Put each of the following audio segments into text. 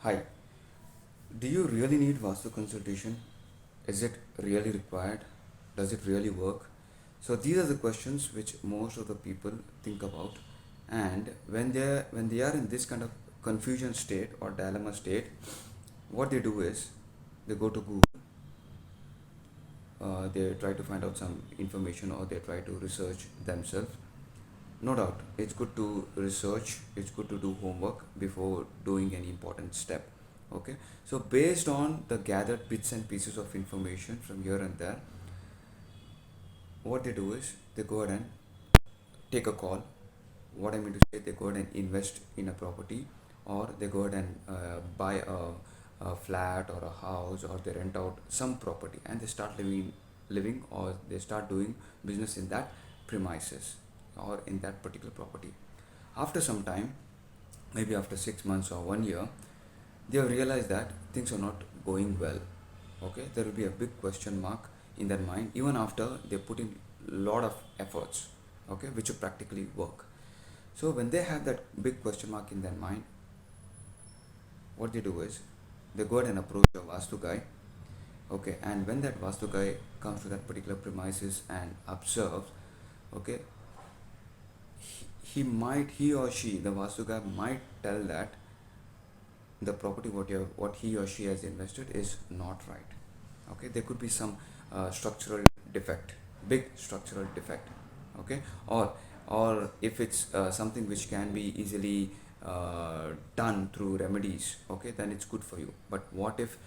Hi, do you really need Vastu consultation? Is it really required? Does it really work? So these are the questions which most of the people think about, and when they are in this kind of confusion state or dilemma state, what they do is they go to Google, they try to find out some information or they try to research themselves. No doubt, it's good to research, it's good to do homework before doing any important step. Okay, so based on the gathered bits and pieces of information from here and there, what they do is they go ahead and take a call. What I mean to say, they go ahead and invest in a property, or they go ahead and buy a flat or a house, or they rent out some property and they start living, or they start doing business in that premises or in that particular property. After some time, maybe after 6 months or 1 year, they have realized that things are not going well. Okay, there will be a big question mark in their mind even after they put in a lot of efforts, okay, which will practically work. So when they have that big question mark in their mind, what they do is they go ahead and approach a Vastu guy. Okay, and when that Vastu guy comes to that particular premises and observes, okay, he or she, the Vastu guy might tell that the property what he or she has invested is not right. Okay, there could be some structural defect, big structural defect. Okay, or if it's something which can be easily done through remedies, okay, then it's good for you. But what if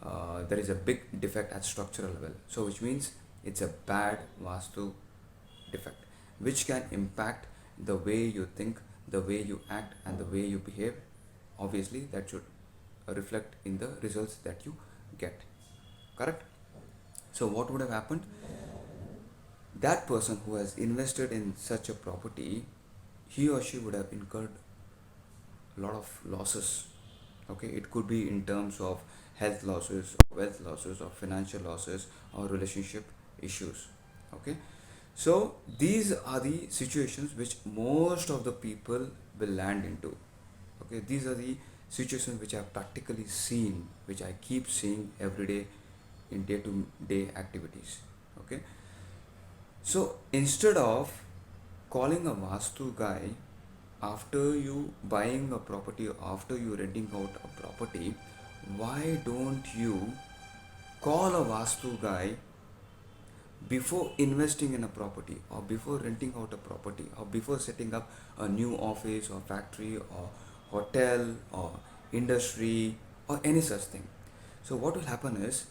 there is a big defect at structural level, so which means it's a bad Vastu defect, which can impact the way you think, the way you act, and the way you behave. Obviously, that should reflect in the results that you get. Correct? So, what would have happened? That person who has invested in such a property, he or she would have incurred a lot of losses. Okay, it could be in terms of health losses, wealth losses, or financial losses, or relationship issues. Okay, so these are the situations which most of the people will land into. Okay, these are the situations which I've practically seen, which I keep seeing every day in day to day activities. Okay, so instead of calling a Vastu guy after you buying a property, after you renting out a property, why don't you call a Vastu guy before investing in a property, or before renting out a property, or before setting up a new office or factory or hotel or industry or any such thing? So what will happen is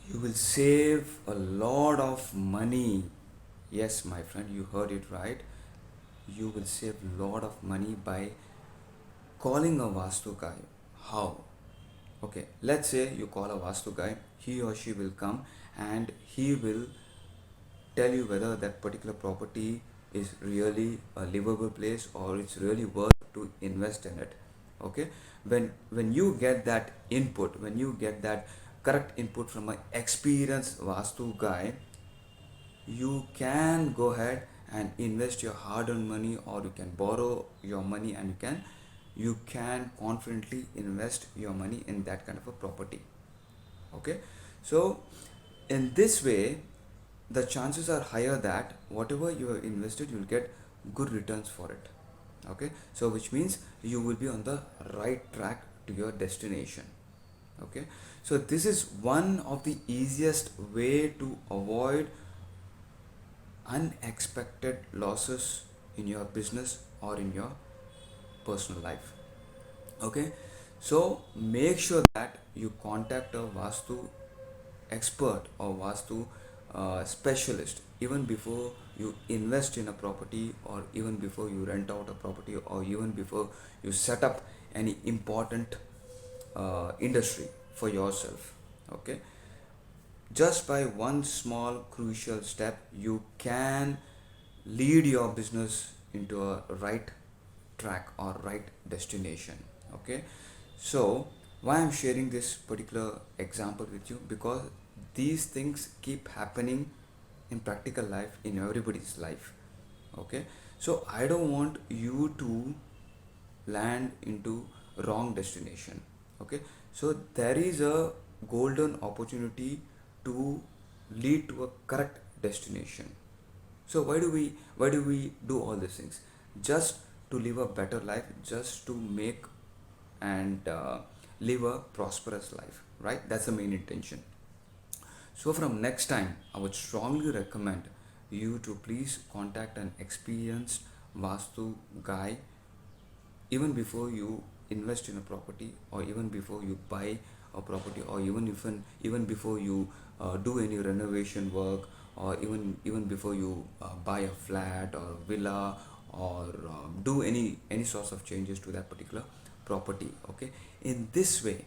you will save a lot of money. Yes, my friend, you heard it right. You will save a lot of money by calling a Vastu guy. How? Okay, let's say you call a Vastu guy, he or she will come and he will tell you whether that particular property is really a livable place or it's really worth to invest in it. Okay, when you get that input, when you get that correct input from an experienced Vastu guy, you can go ahead and invest your hard-earned money, or you can borrow your money and you can confidently invest your money in that kind of a property. Okay, so in this way, the chances are higher that whatever you have invested, you'll get good returns for it. Okay, so which means you will be on the right track to your destination. Okay, so this is one of the easiest way to avoid unexpected losses in your business or in your personal life. Okay, so make sure that you contact a Vastu expert or Vastu specialist even before you invest in a property, or even before you rent out a property, or even before you set up any important industry for yourself. Okay, just by one small crucial step, you can lead your business into a right track or right destination. Okay, so why I'm sharing this particular example with you, because these things keep happening in practical life, in everybody's life. Okay, so I don't want you to land into wrong destination. Okay, so there is a golden opportunity to lead to a correct destination. So why do we do all these things? Just to live a better life, just to make and live a prosperous life, right? That's the main intention. So from next time, I would strongly recommend you to please contact an experienced Vastu guy even before you invest in a property, or even before you buy a property, or even before you do any renovation work, or even before you buy a flat or a villa, or do any sorts of changes to that particular property. Okay, in this way,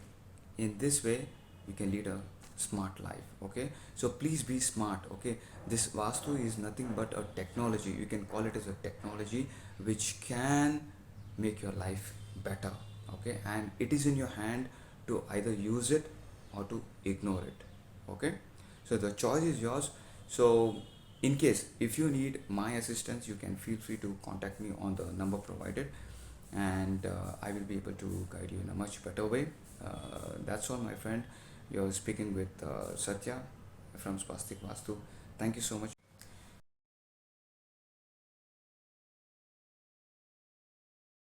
you can lead a smart life. Okay, so please be smart. Okay, this Vastu is nothing but a technology. You can call it as a technology which can make your life better. Okay, and it is in your hand to either use it or to ignore it. Okay, so the choice is yours. So in case if you need my assistance, you can feel free to contact me on the number provided, and I will be able to guide you in a much better way. That's all, my friend. You're speaking with Sathya from Swastik Vastu. Thank you so much.